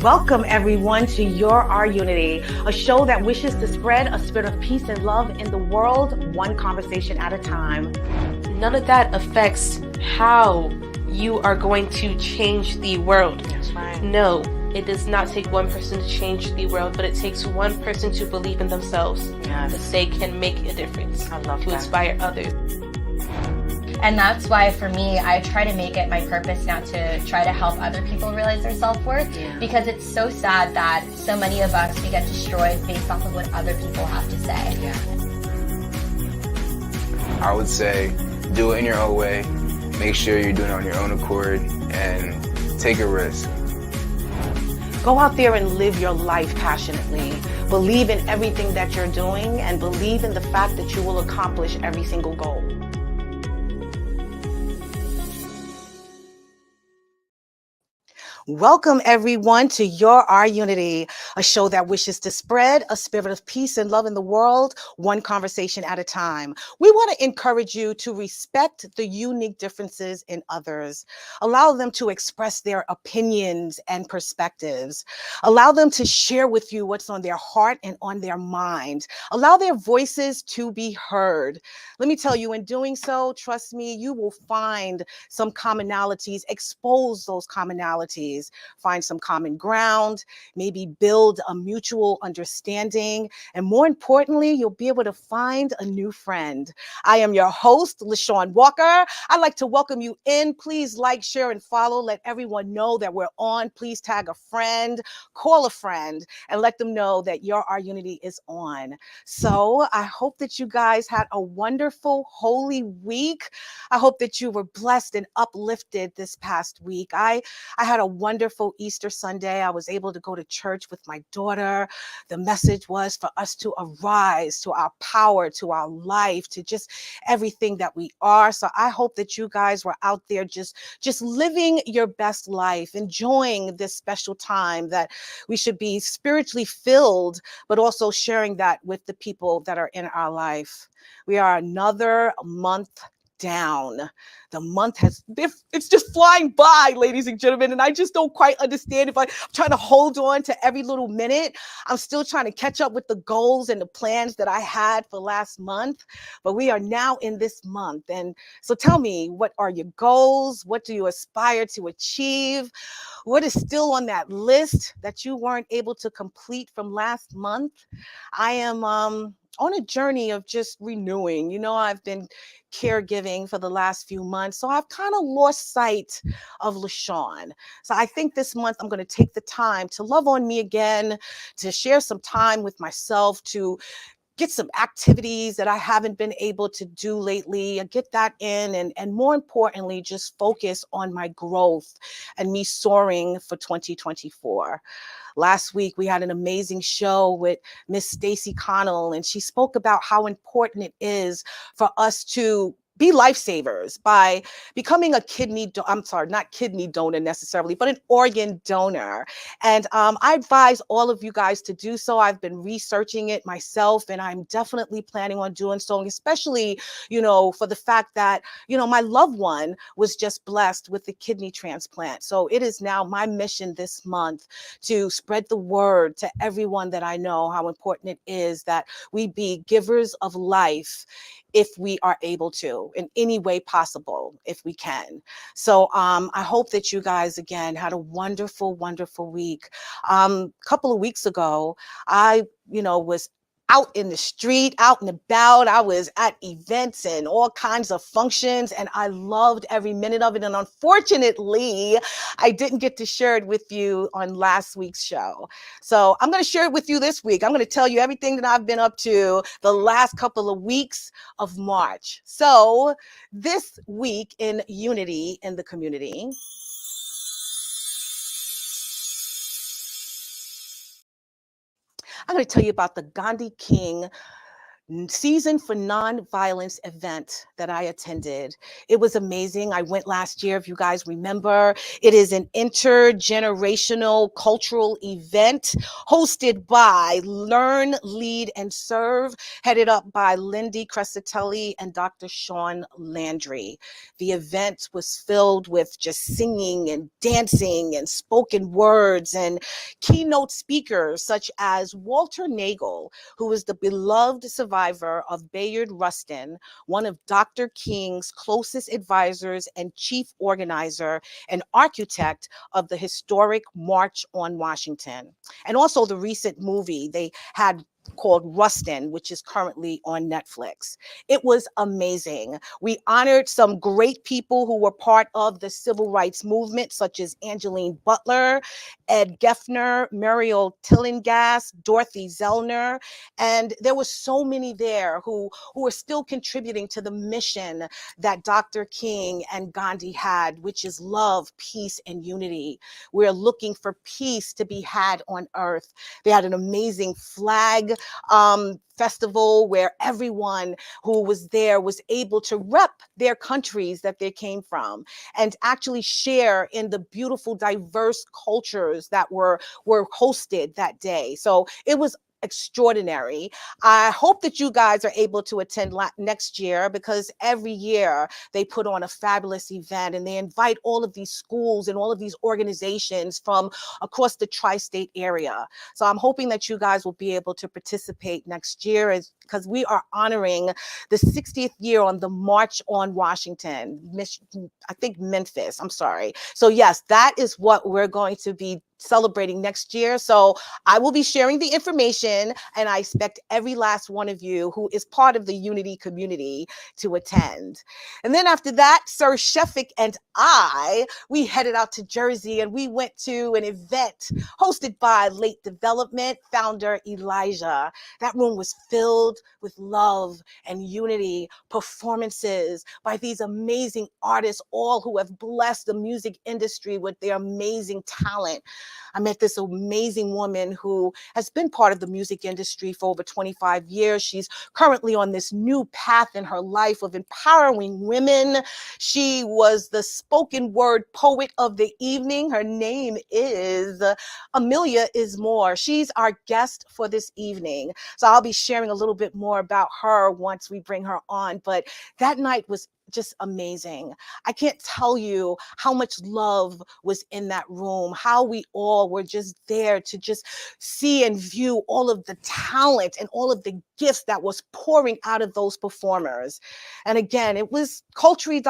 Welcome everyone to Your Our Unity, a show that wishes to spread a spirit of peace and love in the world, one conversation at a time. None of that affects how you are going to change the world. That's right. No, it does not take one person to change the world, but it takes one person to believe in themselves. Yes. That they can make a difference. I love to that. Inspire others. And that's why, for me, I try to make it my purpose now to try to help other people realize their self-worth, because it's so sad that so many of us, we get destroyed based off of what other people have to say. Yeah. I would say do it in your own way, make sure you're doing it on your own accord, and take a risk. Go out there and live your life passionately. Believe in everything that you're doing and believe in the fact that you will accomplish every single goal. Welcome everyone to Your Our Unity, a show that wishes to spread a spirit of peace and love in the world, one conversation at a time. We want to encourage you to respect the unique differences in others. Allow them to express their opinions and perspectives. Allow them to share with you what's on their heart and on their mind. Allow their voices to be heard. Let me tell you, in doing so, trust me, you will find some commonalities, expose those commonalities, find some common ground, maybe build a mutual understanding, and more importantly, you'll be able to find a new friend. I am your host, LaShawn Walker. I'd like to welcome you in. Please like, share, and follow. Let everyone know that we're on. Please tag a friend, call a friend, and let them know that Your Our Unity is on. So I hope that you guys had a wonderful Holy Week. I hope that you were blessed and uplifted this past week. I had a wonderful Easter Sunday. I was able to go to church with my daughter. The message was for us to arise to our power, to our life, to just everything that we are. So I hope that you guys were out there just living your best life, enjoying this special time that we should be spiritually filled, but also sharing that with the people that are in our life. We are another month down. The month it's just flying by, ladies and gentlemen, and I just don't quite understand. I'm trying to hold on to every little minute. I'm still trying to catch up with the goals and the plans that I had for last month, but we are now in this month. And so tell me, what are your goals? What do you aspire to achieve? What is still on that list that you weren't able to complete from last month? I am on a journey of just renewing. You know, I've been caregiving for the last few months, so I've kind of lost sight of LaShawn. So I think this month I'm going to take the time to love on me again, to share some time with myself, to get some activities that I haven't been able to do lately, and get that in, and more importantly, just focus on my growth and me soaring for 2024. Last week, we had an amazing show with Miss Stacy Connell, and she spoke about how important it is for us to be lifesavers by becoming a not kidney donor necessarily, but an organ donor. And I advise all of you guys to do so. I've been researching it myself, and I'm definitely planning on doing so, especially, for the fact that, my loved one was just blessed with the kidney transplant. So it is now my mission this month to spread the word to everyone that I know how important it is that we be givers of life if we are able to, in any way possible, if we can. So I hope that you guys, again, had a wonderful, wonderful week. A couple of weeks ago, I, was out in the street, out and about. I was at events and all kinds of functions, and I loved every minute of it. And unfortunately, I didn't get to share it with you on last week's show. So I'm going to share it with you this week. I'm going to tell you everything that I've been up to the last couple of weeks of March. So this week in Unity in the Community, I'm going to tell you about the Gandhi King season for nonviolence event that I attended. It was amazing. I went last year, if you guys remember. It is an intergenerational cultural event hosted by Learn, Lead, and Serve, headed up by Lindy Crescitelli and Dr. Sean Landry. The event was filled with just singing and dancing and spoken words and keynote speakers such as Walter Nagel, who is the beloved survivor of Bayard Rustin, one of Dr. King's closest advisors and chief organizer and architect of the historic March on Washington. And also the recent movie they had called Rustin, which is currently on Netflix. It was amazing. We honored some great people who were part of the civil rights movement, such as Angeline Butler, Ed Geffner, Muriel Tillinghast, Dorothy Zellner, and there were so many there who are still contributing to the mission that Dr. King and Gandhi had, which is love, peace, and unity. We're looking for peace to be had on earth. They had an amazing flag festival where everyone who was there was able to rep their countries that they came from and actually share in the beautiful, diverse cultures that were hosted that day. So it was extraordinary. I hope that you guys are able to attend next year, because every year they put on a fabulous event and they invite all of these schools and all of these organizations from across the tri-state area. So I'm hoping that you guys will be able to participate next year, because we are honoring the 60th year on the March on Washington, I think Memphis, I'm sorry. So yes, that is what we're going to be celebrating next year. So I will be sharing the information, and I expect every last one of you who is part of the Unity community to attend. And then after that, Sir Sheffick and we headed out to Jersey, and we went to an event hosted by Late Development founder Elijah. That room was filled with love and unity, performances by these amazing artists, all who have blessed the music industry with their amazing talent. I met this amazing woman who has been part of the music industry for over 25 years. She's currently on this new path in her life of empowering women. She was the spoken word poet of the evening. Her name is Ameliaismore. She's our guest for this evening. So I'll be sharing a little bit more about her once we bring her on. But that night was just amazing. I can't tell you how much love was in that room, how we all were just there to just see and view all of the talent and all of the gifts that was pouring out of those performers. And again, it was culturally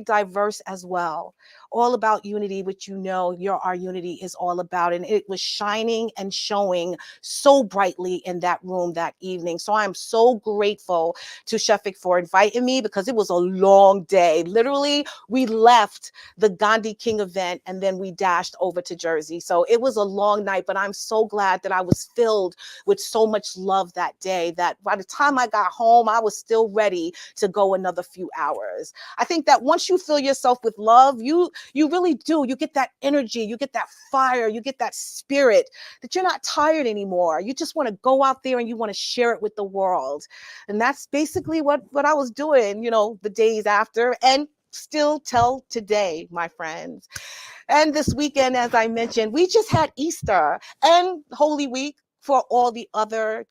diverse as well. All about unity, which you know our unity is all about. And it was shining and showing so brightly in that room that evening. So I'm so grateful to Sheffick for inviting me, because it was a long day. Literally, we left the Gandhi King event and then we dashed over to Jersey. So it was a long night, but I'm so glad that I was filled with so much love that day that by the time I got home, I was still ready to go another few hours. I think that once you fill yourself with love, you really do. You get that energy, you get that fire, you get that spirit that you're not tired anymore. You just want to go out there and you want to share it with the world. And that's basically what I was doing, the days after, and still till today, my friends. And this weekend, as I mentioned, we just had Easter and Holy Week for all the other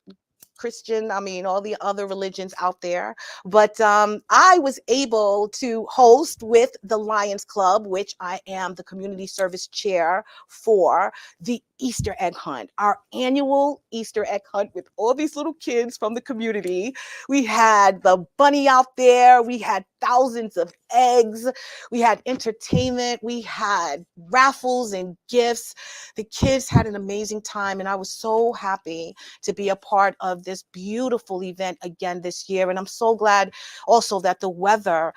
all the other religions out there. But I was able to host with the Lions Club, which I am the community service chair for, the Easter egg hunt, our annual Easter egg hunt with all these little kids from the community. We had the bunny out there. We had thousands of eggs. We had entertainment. We had raffles and gifts. The kids had an amazing time, and I was so happy to be a part of this beautiful event again this year. And I'm so glad also that the weather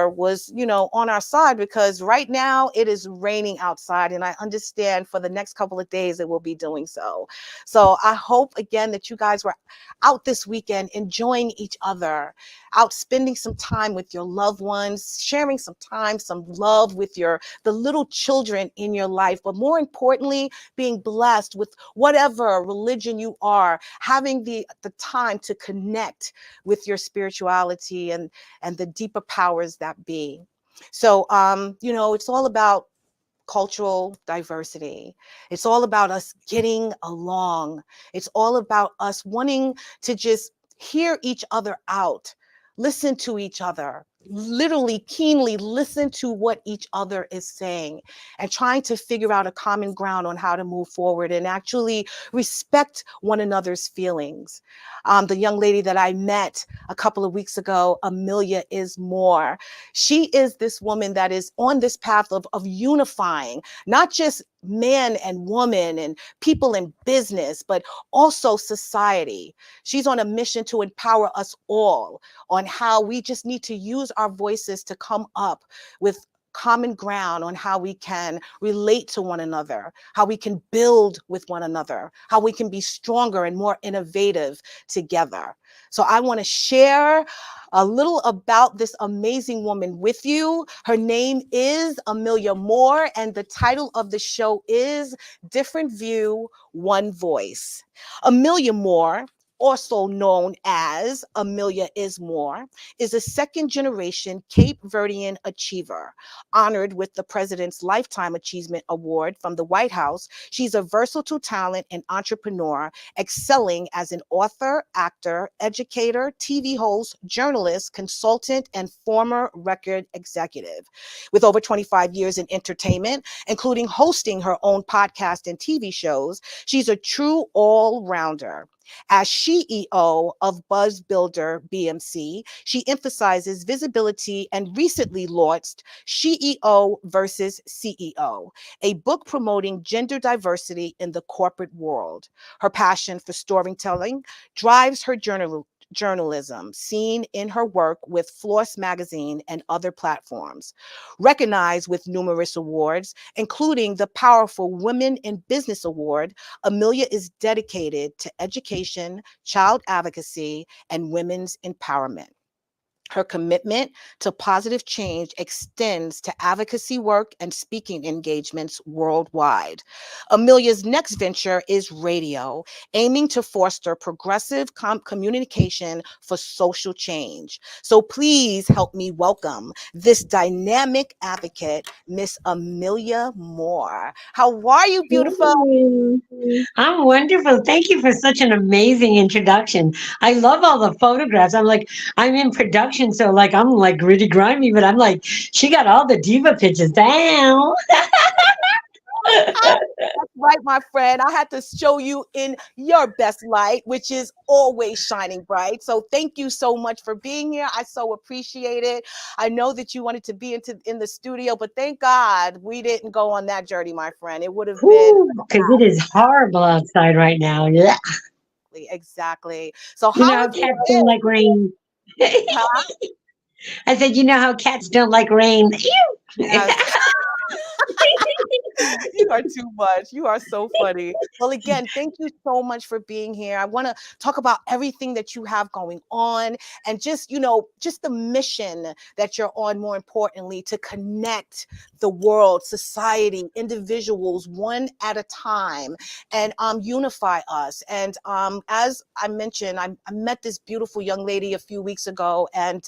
was, on our side, because right now it is raining outside. And I understand for the next couple couple of days it will be doing so. So I hope again that you guys were out this weekend enjoying each other, out spending some time with your loved ones, sharing some time, some love with the little children in your life, but more importantly, being blessed with whatever religion you are, having the time to connect with your spirituality and the deeper powers that be. So it's all about cultural diversity. It's all about us getting along. It's all about us wanting to just hear each other out, listen to each other, literally keenly listen to what each other is saying, and trying to figure out a common ground on how to move forward and actually respect one another's feelings. The young lady that I met a couple of weeks ago, Ameliaismore, she is this woman that is on this path of unifying not just man and woman and people in business, but also society. She's on a mission to empower us all on how we just need to use our voices to come up with common ground on how we can relate to one another, how we can build with one another, how we can be stronger and more innovative together. So I want to share a little about this amazing woman with you. Her name is Amelia Moore, and the title of the show is Different View, One Voice. Amelia Moore, also known as Ameliaismore, is a second-generation Cape Verdean achiever. Honored with the President's Lifetime Achievement Award from the White House, she's a versatile talent and entrepreneur, excelling as an author, actor, educator, TV host, journalist, consultant, and former record executive. With over 25 years in entertainment, including hosting her own podcast and TV shows, she's a true all-rounder. As CEO of Buzz Builder BMC, she emphasizes visibility and recently launched CEO versus CEO, a book promoting gender diversity in the corporate world. Her passion for storytelling drives her journalism, seen in her work with Floss Magazine and other platforms. Recognized with numerous awards, including the powerful Women in Business Award, Amelia is dedicated to education, child advocacy, and women's empowerment. Her commitment to positive change extends to advocacy work and speaking engagements worldwide. Amelia's next venture is radio, aiming to foster progressive communication for social change. So please help me welcome this dynamic advocate, Miss Amelia Moore. How are you, beautiful? Hey, I'm wonderful. Thank you for such an amazing introduction. I love all the photographs. I'm in production, so I'm like gritty grimy, but I'm like, she got all the diva pictures down. That's right, my friend. I had to show you in your best light, which is always shining bright. So thank you so much for being here. I so appreciate it. I know that you wanted to be in the studio, but thank God we didn't go on that journey, my friend. It would have been Because it is horrible outside right now. Yeah. exactly. So You know how how have you cats don't been? like rain. Huh? I said, you know how cats don't like rain. Ew. Yes. You are too much. You are so funny. Well, again, thank you so much for being here. I want to talk about everything that you have going on and just the mission that you're on, more importantly, to connect the world, society, individuals one at a time and unify us. And as I mentioned, I met this beautiful young lady a few weeks ago, and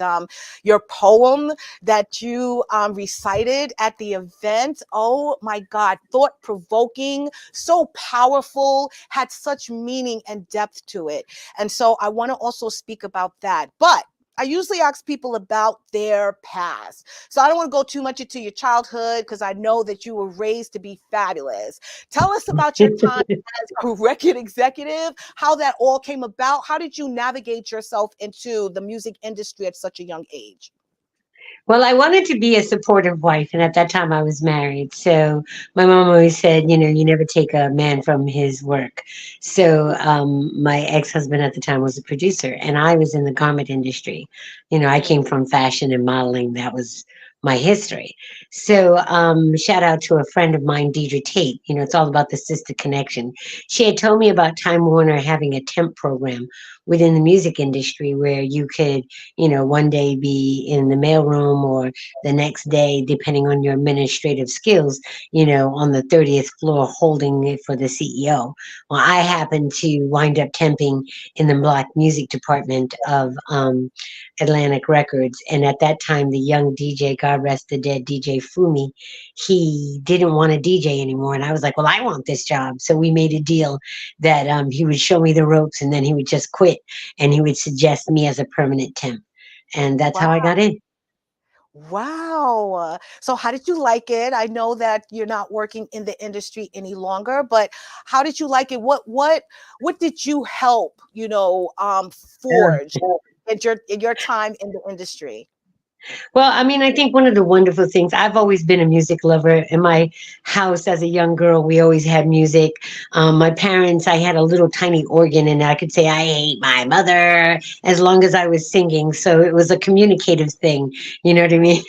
your poem that you recited at the event. Oh my God, thought provoking, so powerful, had such meaning and depth to it. And so I want to also speak about that. But I usually ask people about their past. So I don't want to go too much into your childhood because I know that you were raised to be fabulous. Tell us about your time as a record executive, how that all came about. How did you navigate yourself into the music industry at such a young age? Well, I wanted to be a supportive wife, and at that time I was married. So my mom always said, you never take a man from his work. So my ex-husband at the time was a producer, and I was in the garment industry. I came from fashion and modeling. That was my history. So shout out to a friend of mine, Deidre Tate. You know, it's all about the sister connection. She had told me about Time Warner having a temp program within the music industry where you could, you know, one day be in the mailroom or the next day, depending on your administrative skills, you know, on the 30th floor holding it for the CEO. Well, I happened to wind up temping in the Black music department of Atlantic Records. And at that time, the young DJ, God rest the dead, DJ Fumi, he didn't want to DJ anymore. And I was like, well, I want this job. So we made a deal that he would show me the ropes and then he would just quit and he would suggest me as a permanent temp. And that's how I got in. Wow. So how did you like it? I know that you're not working in the industry any longer, but how did you like it? What did you help, forge in your time in the industry? Well, I mean, I think one of the wonderful things, I've always been a music lover. In my house as a young girl, we always had music. My parents, I had a little tiny organ, and I could say, I hate my mother as long as I was singing. So it was a communicative thing. You know what I mean?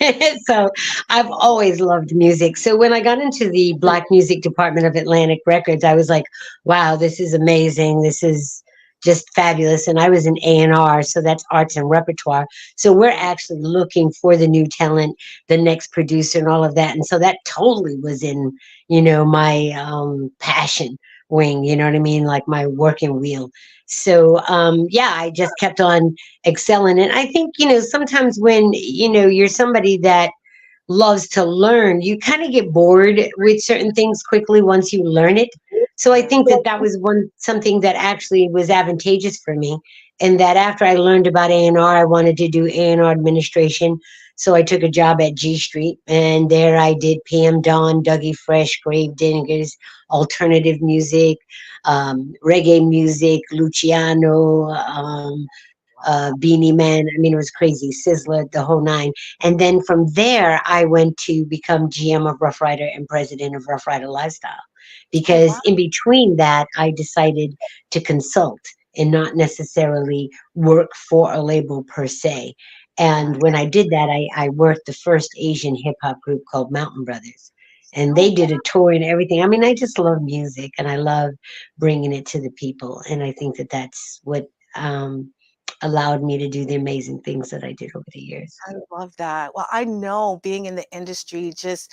So I've always loved music. So when I got into the Black music department of Atlantic Records, I was like, wow, this is amazing. This is just fabulous. And I was in A&R, so that's arts and repertoire. So we're actually looking for the new talent, the next producer, and all of that. And so that totally was in, my passion wing. You know what I mean? Like my working wheel. So yeah, I just kept on excelling. And I think sometimes when you're somebody that loves to learn, you kind of get bored with certain things quickly once you learn it. So I think that that was something that actually was advantageous for me, and that after I learned about A&R, I wanted to do A&R administration. So I took a job at G Street, and there I did PM Dawn, Dougie Fresh, Grave Diggers, alternative music, reggae music, Luciano, Beanie Man. I mean, it was crazy. Sizzler, the whole nine. And then from there, I went to become GM of Rough Rider and president of Rough Rider Lifestyle. Oh, Because wow. in between that, I decided to consult and not necessarily work for a label per se. And when I did that, I worked the first Asian hip hop group called Mountain Brothers. And Oh, they wow. did a tour and everything. I mean, I just love music and I love bringing it to the people. And I think that that's what allowed me to do the amazing things that I did over the years. I love that. Well, I know being in the industry just,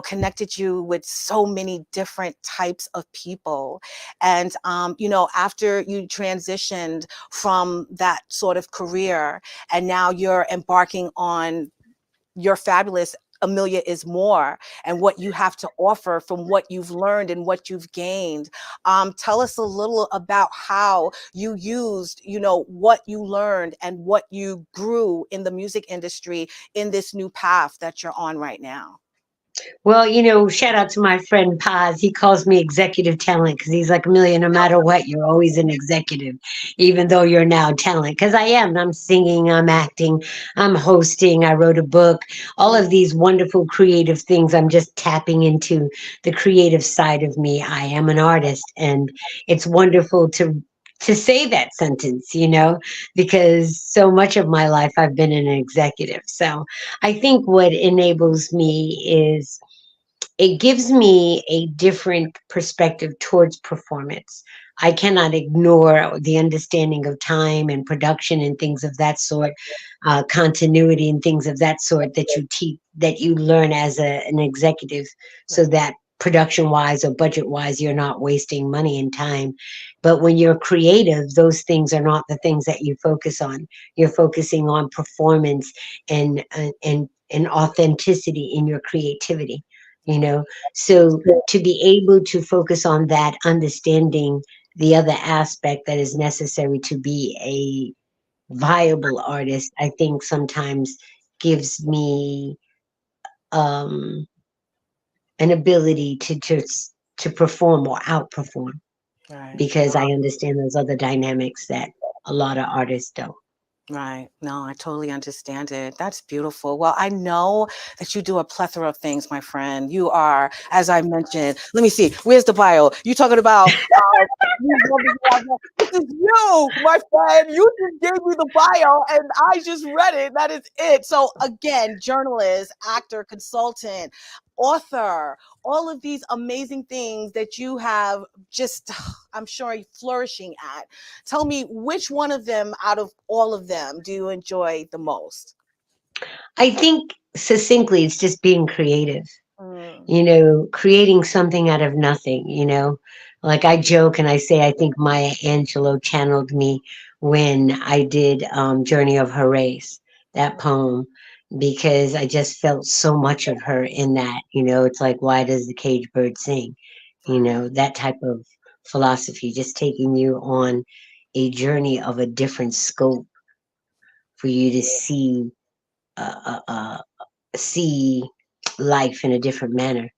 connected you with so many different types of people. And, after you transitioned from that sort of career and now you're embarking on your fabulous Amelia is More and what you have to offer from what you've learned and what you've gained. Tell us a little about how you used, what you learned and what you grew in the music industry in this new path that you're on right now. Well, shout out to my friend Paz. He calls me executive talent because he's like, Amelia, no matter what, you're always an executive, even though you're now talent. Because I am. I'm singing, I'm acting, I'm hosting, I wrote a book, all of these wonderful creative things. I'm just tapping into the creative side of me. I am an artist, and it's wonderful to say that sentence, because so much of my life I've been an executive. So I think what enables me is it gives me a different perspective towards performance. I cannot ignore the understanding of time and production and things of that sort, continuity and things of that sort that you teach, that you learn as an executive, so that production wise or budget wise, you're not wasting money and time. But when you're creative, those things are not the things that you focus on. You're focusing on performance and authenticity in your creativity, you know so to be able to focus on that, understanding the other aspect that is necessary to be a viable artist, I think sometimes gives me um an ability to perform or outperform, Right. because I understand those other dynamics that a lot of artists don't. Right. No, I totally understand it. That's beautiful. Well, I know that you do a plethora of things, my friend. You are, as I mentioned, let me see, where's the bio? You talking about this is you, my friend. You just gave me the bio and I just read it. That is it. So again, journalist, actor, consultant, author, all of these amazing things that you have just, I'm sure, flourishing at. Tell me, which one of them out of all of them do you enjoy the most? I think succinctly, it's just being creative. Mm, Creating something out of nothing, Like I joke and I say, I think Maya Angelou channeled me when I did Journey of Her Race, that poem, because I just felt so much of her in that. It's like, why does the caged bird sing? right. That type of philosophy, just taking you on a journey of a different scope for you to see life in a different manner,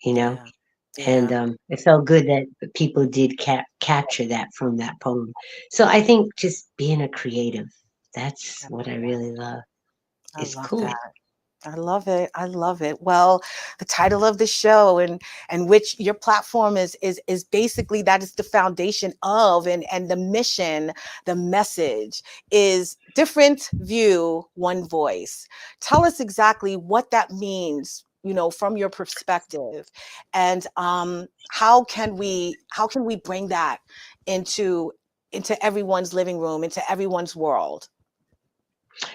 you know? Yeah. And Yeah. it felt good that people did capture that from that poem. So I think just being a creative, that's I what love I that. really love. I It's love cool. that. I love it. I love it. Well, the title of the show and which your platform is basically that is the foundation of and the mission, the message is different view, one voice. Tell us exactly what that means, from your perspective, and how can we bring that into everyone's living room, into everyone's world.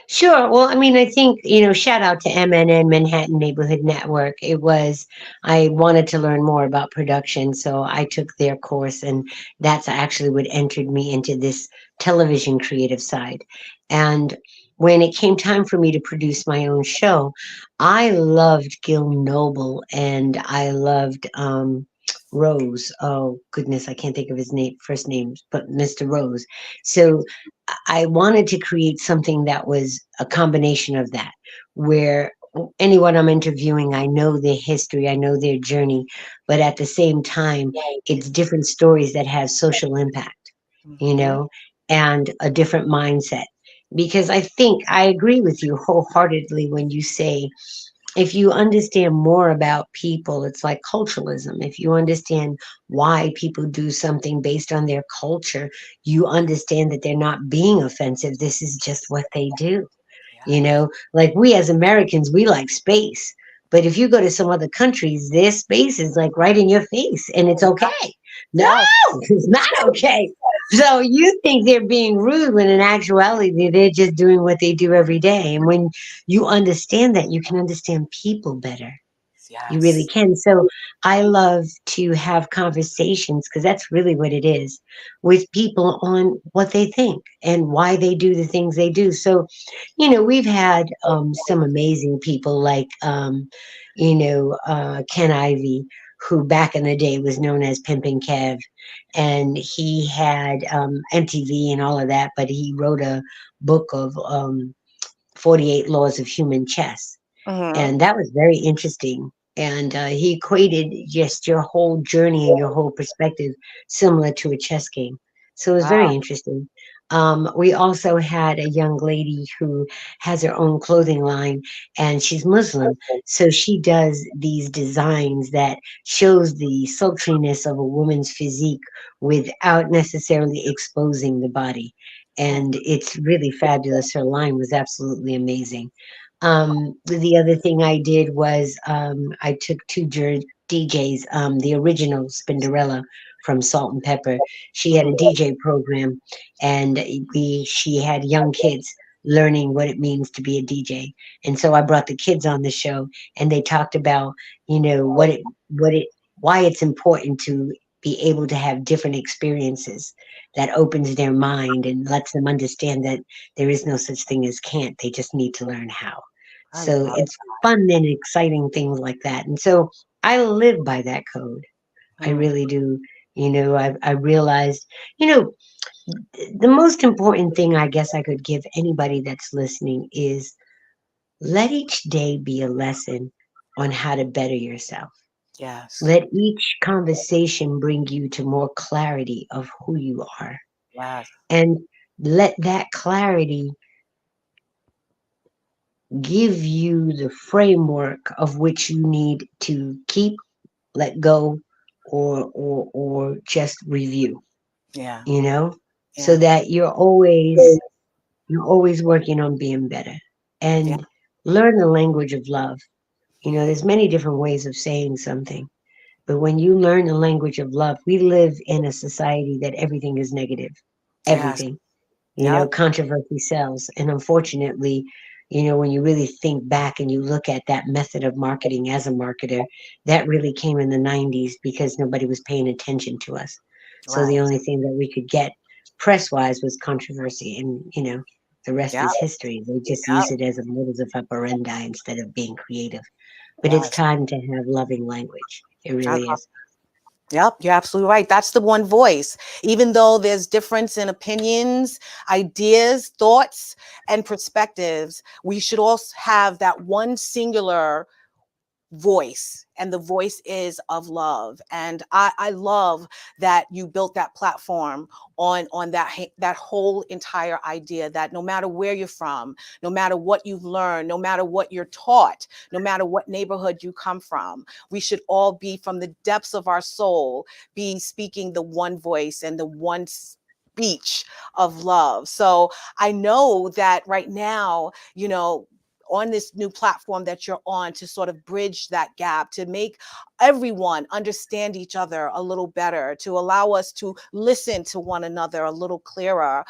Sure. Well, I mean, I think, shout out to MNN, Manhattan Neighborhood Network. I wanted to learn more about production, so I took their course, and that's actually what entered me into this television creative side. And when it came time for me to produce my own show, I loved Gil Noble and I loved Rose. Oh, goodness, I can't think of his first name, but Mr. Rose. So I wanted to create something that was a combination of that, where anyone I'm interviewing, I know their history, I know their journey, but at the same time, it's different stories that have social impact, you Mhm. know, and a different mindset. Because I think I agree with you wholeheartedly when you say if you understand more about people, it's like culturalism. If you understand why people do something based on their culture, you understand that they're not being offensive. This is just what they do. Yes. Like we as Americans, we like space. But if you go to some other countries, their space is like right in your face and it's okay. No, Yes. it's not okay. So you think they're being rude when in actuality they're just doing what they do every day. And when you understand that, you can understand people better. You really Yes. can. So I love to have conversations because that's really what it is with people on what they think and why they do the things they do. So, we've had some amazing people like, Ken Ivey, who back in the day was known as Pimpin' Kev. And he had MTV and all of that, but he wrote a book of 48 Laws of Human Chess, Mhm. and that was very interesting. And he equated just your whole journey and your whole perspective similar to a chess game. So it was very Wow. interesting. We also had a young lady who has her own clothing line, and she's Muslim. So she does these designs that shows the sultriness of a woman's physique without necessarily exposing the body. Oh, And it's really fabulous. Her line was absolutely amazing. The other thing I did was I took two DJs, the original Spinderella from Salt and Pepper. She had a mhm. DJ program, and she had young kids learning what it means to be a DJ. And so I brought the kids on the show, and they talked about why it's important to be able to have different experiences that opens their mind and lets them understand that there is no such thing as can't. They just need to learn how. I So love. it's fun and exciting things like that. And so I live by that code. I Mm, really do. I realized, you know, the most important thing I guess I could give anybody that's listening is let each day be a lesson on how to better yourself. yes. Let each conversation bring you to more clarity of who you are. Yes. And let that clarity give you the framework of which you need to keep, let go, or just review, Yeah. you know, so Yeah. that you're always working on being better Yeah. and learn the language of love. There's many different ways of saying something, but when you learn the language of love, we live in a society that everything is negative, Yes. everything. Yep. Controversy sells. And unfortunately, when you really think back and you look at that method of marketing as a marketer, that really came in the 90s because nobody was paying attention to us. So the Right. only thing that we could get press wise was controversy. And, the rest Yep. is history. They just Yep. use it as a modus of operandi instead of being creative. But it's Yes. time to have loving language. It I really is. Yep, you're absolutely right. That's the one voice. Even though there's difference in opinions, ideas, thoughts, and perspectives, we should also have that one singular voice, and the voice is of love. And I love that you built that platform on that whole entire idea, that no matter where you're from, no matter what you've learned, no matter what you're taught, no matter what neighborhood you come from, we should all be, from the depths of our soul, be speaking the one voice and the one speech of love. So I know that right now, on this new platform that you're on, to sort of bridge that gap, to make everyone understand each other a little better, to allow us to listen to one another a little clearer.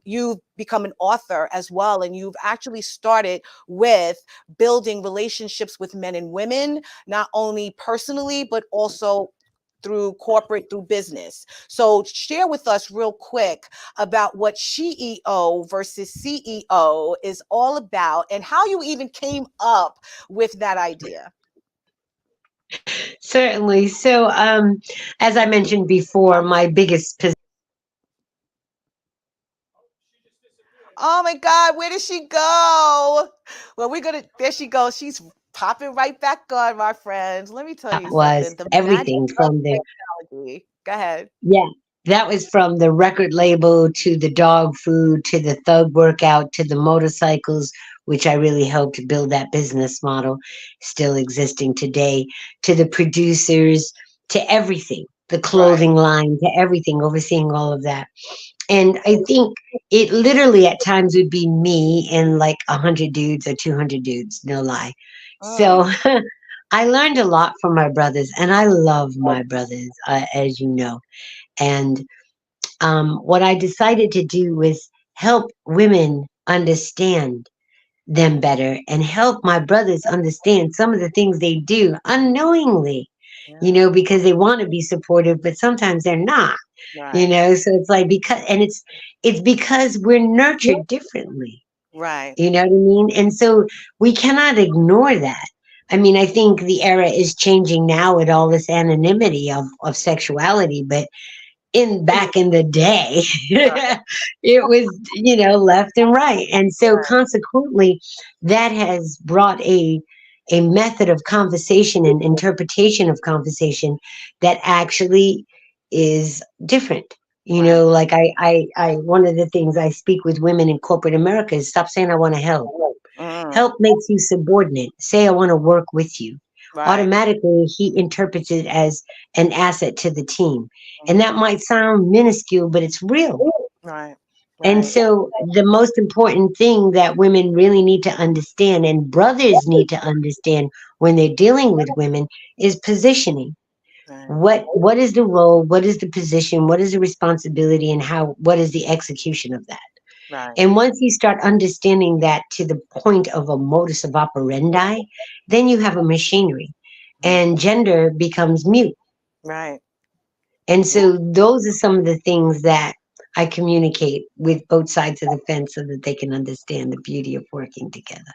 You've become an author as well, and you've actually started with building relationships with men and women, not only personally, but also through corporate, through business. So share with us real quick about what CEO versus CEO is all about, and how you even came up with that idea. Certainly. So, as I mentioned before, my biggest Oh my God, where did she go? Well, there she goes. She's popping right back on, my friends. Let me tell you was something. The magic everything of from the technology. Go ahead. yeah, that was from the record label to the dog food to the thug workout to the motorcycles, which I really helped build that business model, still existing today, to the producers, to everything, the Right. clothing line, to everything, overseeing all of that. And I think it literally at times would be me and like 100 dudes or 200 dudes, no lie. So Mm, I learned a lot from my brothers, and I love my brothers, as you know. And what I decided to do was help women understand them better and help my brothers understand some of the things they do unknowingly, yeah. because they want to be supportive, but sometimes they're not, Right. so it's like, it's because we're nurtured differently, Right. you know what I mean? And so we cannot ignore that. I mean, I think the era is changing now with all this anonymity of sexuality, but back in the day, it was, left and right. And so consequently, that has brought a method of conversation and interpretation of conversation that actually is different. Right. Like I one of the things I speak with women in corporate America is stop saying I want to help. Mm, Help makes you subordinate. Say I want to work with you. right. Automatically, he interprets it as an asset to the team. And Mhm. that might sound minuscule, but it's real. Right. And Right. so, the most important thing that women really need to understand, and brothers need to understand when they're dealing with women, is positioning. Right. What is the role? What is the position? What is the responsibility? And what is the execution of that? Right. And once you start understanding that to the point of a modus of operandi, then you have a machinery Mm, and gender becomes mute. right. And Yeah. so those are some of the things that I communicate with both sides of the fence so that they can understand the beauty of working together.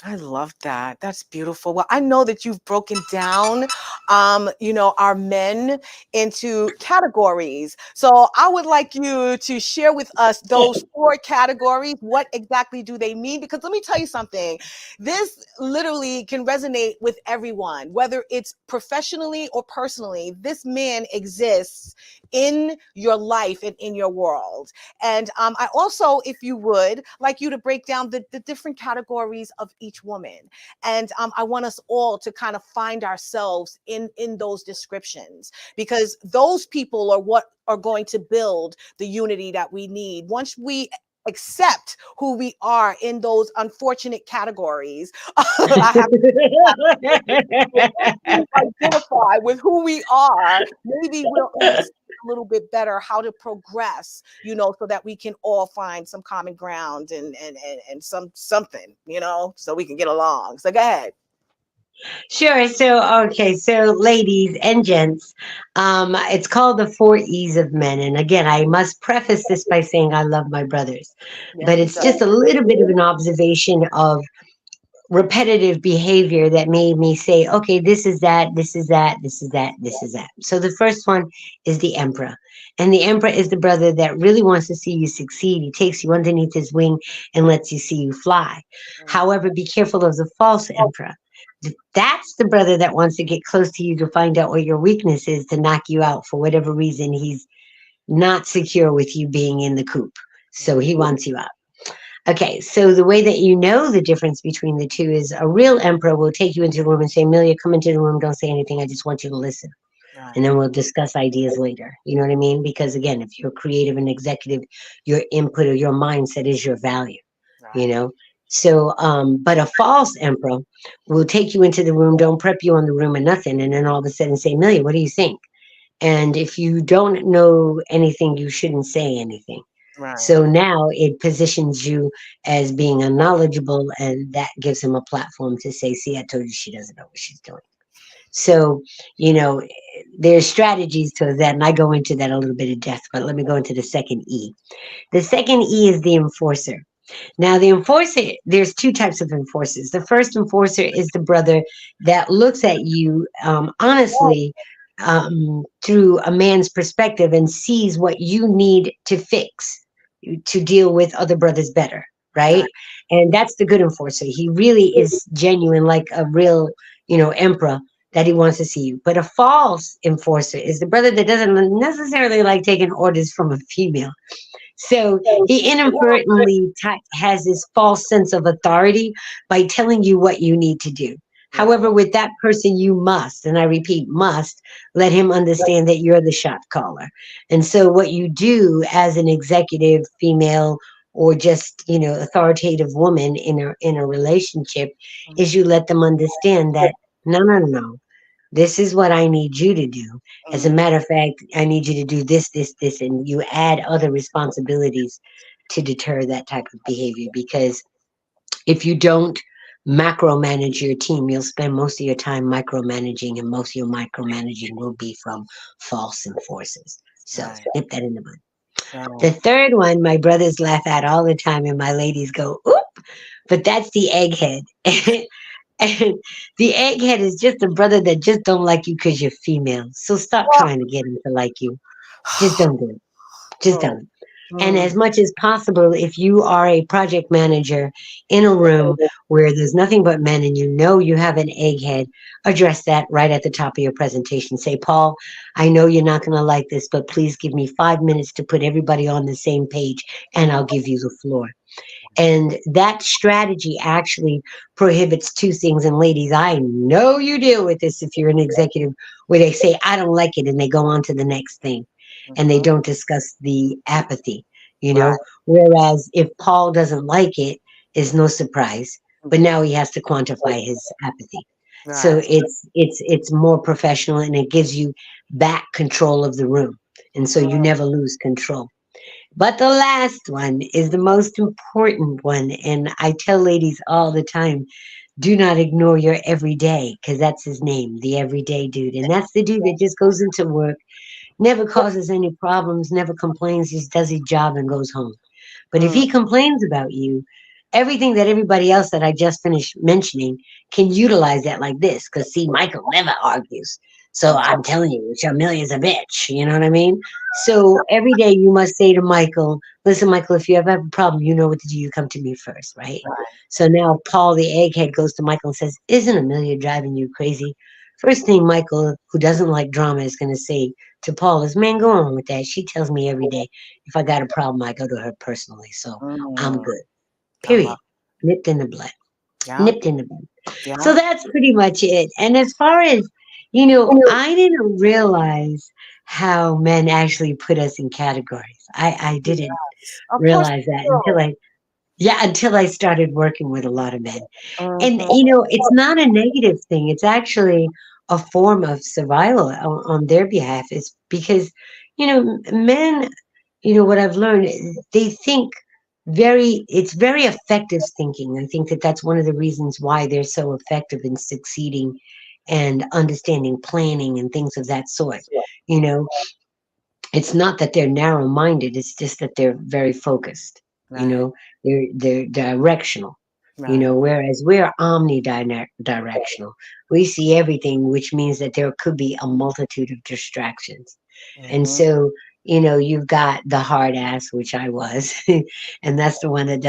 I love that. That's beautiful. Well, I know that you've broken down, our men into categories. So I would like you to share with us those four categories. What exactly do they mean? Because let me tell you something. This literally can resonate with everyone, whether it's professionally or personally. This man exists in your life and in your world. And I also, if you would, like you to break down the different categories of each woman. And I want us all to kind of find ourselves in those descriptions, because those people are what are going to build the unity that we need. Once we accept who we are in those unfortunate categories, I have to identify with who we are. Maybe we'll understand a little bit better how to progress, so that we can all find some common ground and something, so we can get along. So go ahead. Sure. So, okay. So, ladies and gents, it's called the 4 E's of men. And again, I must preface this by saying I love my brothers, Yes, but he it's does. just a little bit of an observation of repetitive behavior that made me say, okay, this is that, this is that, this is that, this is that. So, the first one is the emperor. And the emperor is the brother that really wants to see you succeed. He takes you underneath his wing and lets you see you fly. However, be careful of the false emperor. That's the brother that wants to get close to you to find out what your weakness is, to knock you out for whatever reason. He's not secure with you being in the coop. So he wants you out. Okay, so the way that you know the difference between the two is a real emperor will take you into the room and say, Amelia, come into the room, don't say anything, I just want you to listen. Right. And then we'll discuss ideas later. You know what I mean? Because again, if you're creative and executive, your input or your mindset is your value, you Right. know? So, but a false emperor will take you into the room, don't prep you on the room or nothing, and then all of a sudden say, Amelia, what do you think? And if you don't know anything, you shouldn't say anything. Right. So now it positions you as being unknowledgeable, and that gives him a platform to say, see, I told you she doesn't know what she's doing. So, you know, there's strategies to that, and I go into that a little bit of depth, but let me go into the second E. The second E is the enforcer. Now, the enforcer, there's two types of enforcers. The first enforcer is the brother that looks at you honestly through a man's perspective and sees what you need to fix to deal with other brothers better, right? And that's the good enforcer. He really is genuine, like a real, emperor that he wants to see you. But a false enforcer is the brother that doesn't necessarily like taking orders from a female. So he inadvertently has this false sense of authority by telling you what you need to do. However, with that person, you must, and I repeat, must let him understand that you're the shot caller. And so what you do as an executive female or just, authoritative woman in a relationship is you let them understand that no, no, no, no. This is what I need you to do. As a matter of fact, I need you to do this, this, this, and you add other responsibilities to deter that type of behavior. Because if you don't macromanage your team, you'll spend most of your time micromanaging, and most of your micromanaging will be from false enforcers. So nip that in the bud. The third one, my brothers laugh at all the time, and my ladies go, oop, but that's the egghead. And the egghead is just a brother that just don't like you because you're female. So stop trying to get him to like you. Just don't do it. Just don't. And as much as possible, if you are a project manager in a room where there's nothing but men and you know you have an egghead, address that right at the top of your presentation. Say, Paul, I know you're not going to like this, but please give me 5 minutes to put everybody on the same page and I'll give you the floor. And that strategy actually prohibits two things. And ladies, I know you deal with this if you're an executive where they say, I don't like it, and they go on to the next thing and they don't discuss the apathy, Whereas if Paul doesn't like it, it's no surprise. But now he has to quantify his apathy. So it's more professional and it gives you back control of the room. And so you never lose control. But the last one is the most important one. And I tell ladies all the time, do not ignore your everyday, because that's his name, the everyday dude. And that's the dude that just goes into work, never causes any problems, never complains, just does his job and goes home. But if he complains about you, everything that everybody else that I just finished mentioning can utilize that like this. Because see, Michael never argues. So I'm telling you, Amelia's a bitch. You know what I mean? So every day you must say to Michael, listen, Michael, if you ever have a problem, you know what to do. You come to me first, right? So now Paul, the egghead, goes to Michael and says, isn't Amelia driving you crazy? First thing Michael, who doesn't like drama, is going to say to Paul is, "Man, go on with that. She tells me every day if I got a problem, I go to her personally, so I'm Mm, good." I love. Period. Nipped in the bud. Yeah. Nipped in the bud. So Yeah. that's pretty much it. And as far as, I didn't realize how men actually put us in categories. I didn't Yes. Of course realize that you until I started working with a lot of men. do. And, Mhm. it's not a negative thing. It's actually a form of survival on their behalf. Is because, men, what I've learned, they think it's very effective thinking. I think that that's one of the reasons why they're so effective in succeeding and understanding planning and things of that sort. You know, it's not that they're narrow minded, it's just that they're very focused. You Right. know, they're directional. Right. Whereas we're omnidirectional. We see everything, which means that there could be a multitude of distractions. And Mhm. so, you've got the hard ass, which I was, and that's the one that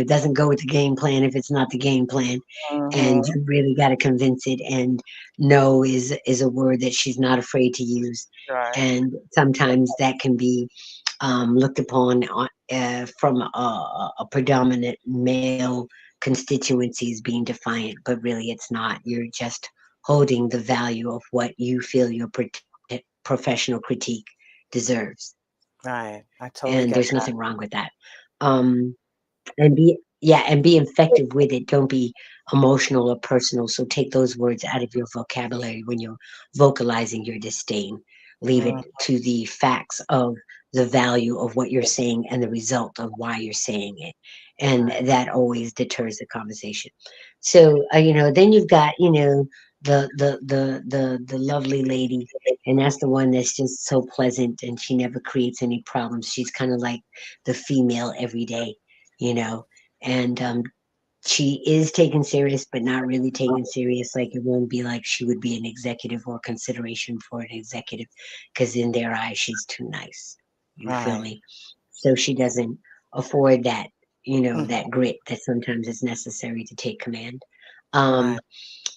doesn't go with the game plan if it's not the game plan. And Mhm. you really got to convince it. And no is a word that she's not afraid to use. Right. And sometimes that can be looked upon from a predominant male constituency as being defiant, but really it's not. You're just holding the value of what you feel your professional critique deserves. Right. I totally And get there's that. nothing wrong with that. Um, and be effective with it. Don't be emotional or personal. So take those words out of your vocabulary when you're vocalizing your disdain. Leave it Mm, to the facts of the value of what you're saying and the result of why you're saying it. And right. that always deters the conversation. So then you've got the lovely lady, and that's the one that's just so pleasant and she never creates any problems. She's kind of like the female every day, you know, and she is taken serious, but not really taken serious. Like it won't be like she would be an executive or consideration for an executive, because in their eyes, she's too nice. You feel Right. me? So she doesn't afford that, Mm, that grit that sometimes is necessary to take command. right. Um,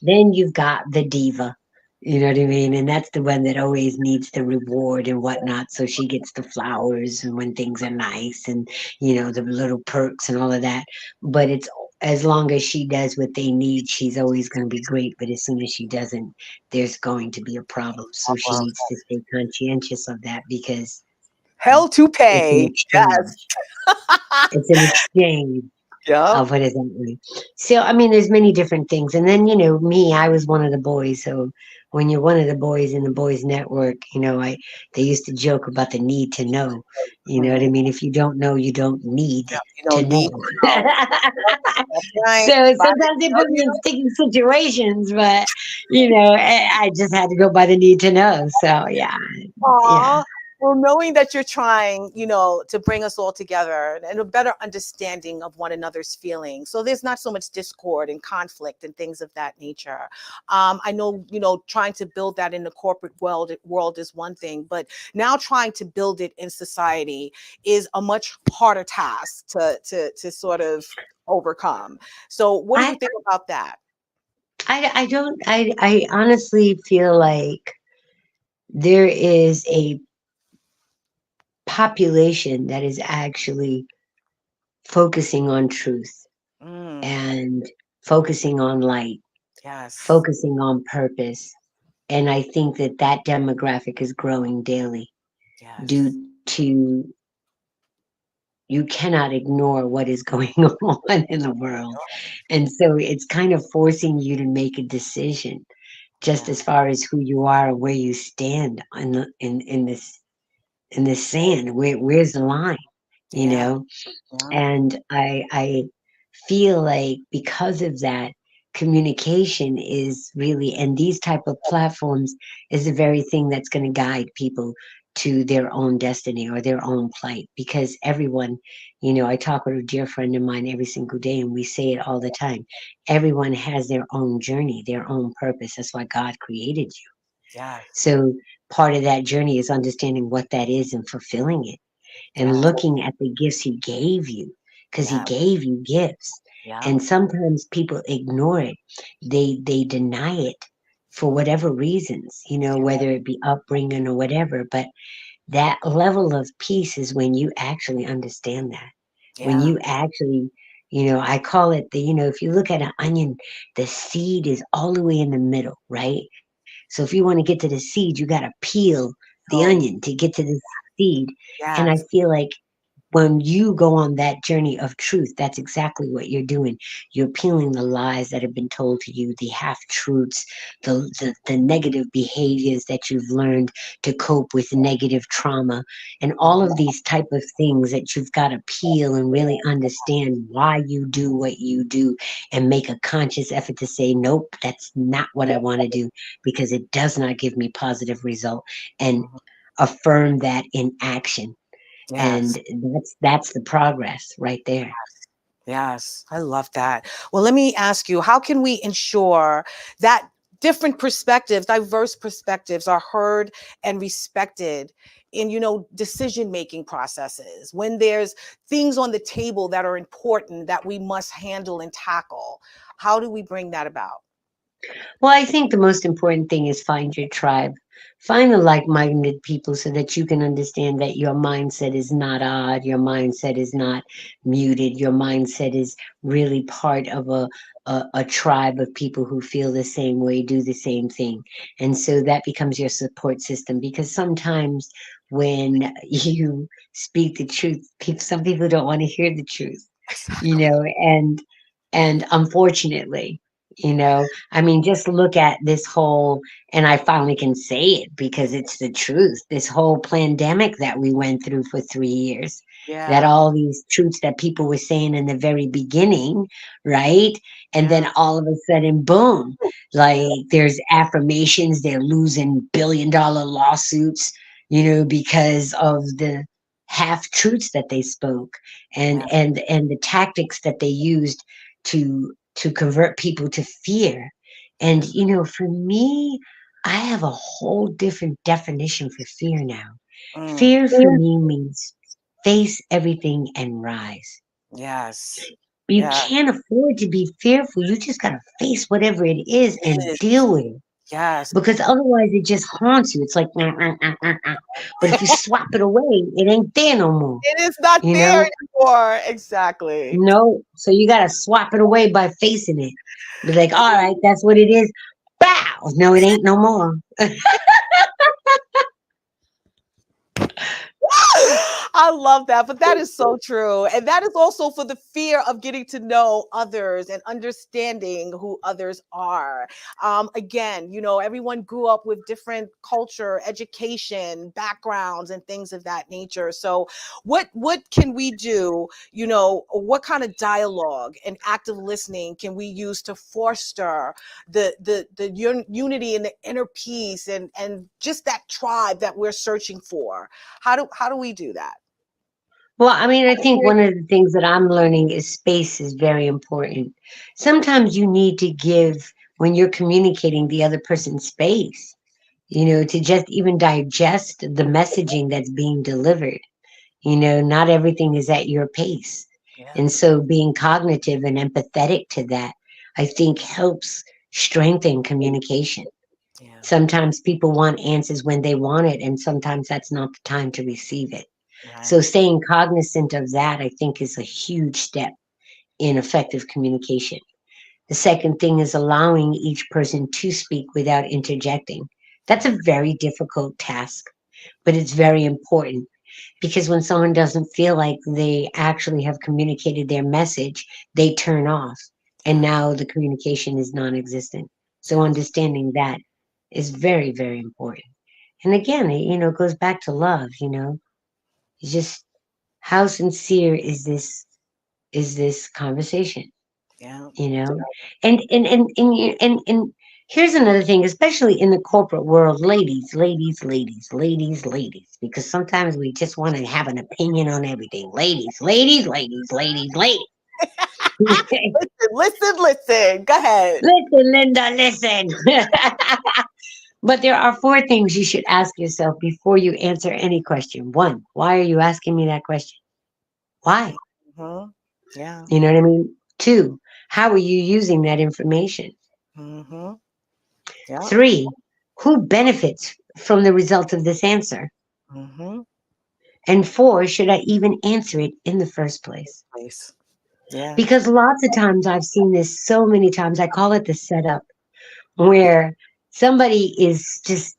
then you've got the diva. You know what I mean? And that's the one that always needs the reward and whatnot. So she gets the flowers and when things are nice and, the little perks and all of that. But it's as long as she does what they need, she's always going to be great. But as soon as she doesn't, there's going to be a problem. So she Well, needs to stay conscientious of that because hell to it's an pay. Yes. exchange. It's an exchange. Yep. What is that? So, I mean, there's many different things. And then, me, I was one of the boys. So when you're one of the boys in the boys network, they used to joke about the need to know. You know what I Mhm. mean? If you don't know, you don't need Yeah. You to don't know. need to know. Yep. That's right. So If I sometimes didn't they know put me in you. sticky situations, but I just had to go by the need to know. So yeah. Aw. Well, knowing that you're trying, to bring us all together and a better understanding of one another's feelings. So there's not so much discord and conflict and things of that nature. I know, trying to build that in the corporate world is one thing, but now trying to build it in society is a much harder task to sort of overcome. So what do you I think about that? I don't I honestly feel like there is a population that is actually focusing on truth Mm, and focusing on light, yes. focusing on purpose. And I think that that demographic is growing daily due Yes. to you cannot ignore what is going on in the world. And so it's kind of forcing you to make a decision just Yeah. as far as who you are and where you stand in this sand. Where's the line? You Yeah. know? Yeah. And I feel like because of that, communication is really, and these type of platforms is the very thing that's going to guide people to their own destiny or their own plight. Because everyone, I talk with a dear friend of mine every single day, and we say it all the time. Everyone has their own journey, their own purpose. That's why God created you. Yes. So part of that journey is understanding what that is and fulfilling it and Yeah. looking at the gifts he gave you, because he Yeah. gave you gifts. Yeah. And sometimes people ignore it. They deny it for whatever reasons, whether it be upbringing or whatever. But that level of peace is when you actually understand that. When Yeah. you actually, I call it if you look at an onion, the seed is all the way in the middle, right? So if you want to get to the seed, you got to peel the Oh, onion to get to the seed. And I yes. feel like when you go on that journey of truth, that's exactly what you're doing. You're peeling the lies that have been told to you, the half truths, the negative behaviors that you've learned to cope with negative trauma, and all Mhm. of these type of things that you've got to peel and really understand why you do what you do, and make a conscious effort to say, nope, that's not what I want to do, because it does not give me positive result, and Mhm. affirm that in action. Yes. And that's the progress right there. Yes, I love that. Well, let me ask you, how can we ensure that different perspectives, diverse perspectives are heard and respected in, decision-making processes when there's things on the table that are important that we must handle and tackle? How do we bring that about? Well, I think the most important thing is find your tribe. Find the like-minded people so that you can understand that your mindset is not odd, your mindset is not muted, your mindset is really part of a tribe of people who feel the same way, do the same thing. And so that becomes your support system, because sometimes when you speak the truth, some people don't want to hear the truth, Exactly. and unfortunately, I mean, just look at this whole, and I finally can say it because it's the truth, this whole pandemic that we went through for 3 years, that Yeah. all these truths that people were saying in the very beginning, right? And Yeah. then all of a sudden, boom, Yeah. like there's affirmations, they're losing billion-dollar lawsuits, because of the half truths that they spoke, and Yeah. and the tactics that they used to convert people to fear. And Yeah. for me, I have a whole different definition for fear now. Mm. Fear for me means face everything and rise. Yes. You Yeah. can't afford to be fearful. You just got to face whatever it is and It is. deal with it, Yes. because otherwise it just haunts you. It's like, but if you swap it away, it ain't there no more, It is not you there know? anymore. Exactly. No. So you got to swap it away by facing it. Be like, all right, that's what it is. Bow. No, it ain't no more. I love that, but that is so true. And that is also for the fear of getting to know others and understanding who others are. Again, everyone grew up with different culture, education, backgrounds, and things of that nature. So, what can we do? What kind of dialogue and active listening can we use to foster the unity and the inner peace and just that tribe that we're searching for? How do we do that? Well, I mean, I think one of the things that I'm learning is space is very important. Sometimes you need to give, when you're communicating, the other person space, to just even digest the messaging that's being delivered. Not everything is at your pace. Yeah, And so being cognitive and empathetic to that, I think helps strengthen communication. yeah, Sometimes people want answers when they want it, and sometimes that's not the time to receive it. So right. staying cognizant of that, I think, is a huge step in effective communication. The second thing is allowing each person to speak without interjecting. That's Yeah, a very difficult task, but it's very important, because when someone doesn't feel like they actually have communicated their message, they turn off, and yeah, now the communication is non-existent. So yes, understanding that is very, very important. And again, it goes back to love. It's just, how sincere is this conversation, yeah, you know and here's another thing, especially in the corporate world, ladies, because sometimes we just want to have an opinion on everything. Ladies. listen. Go ahead. Listen, Linda, listen. But there are four things you should ask yourself before you answer any question. One, why are you asking me that question? Why? Hmm. Yeah. You know what I mean? Two, how are you using that information? Hmm. Yeah. 3, who benefits from the result of this answer? Mm-hmm. And 4, should I even answer it in the first place? Place. Yeah. Because lots of times I've seen this so many times, I call it the setup, where somebody is just,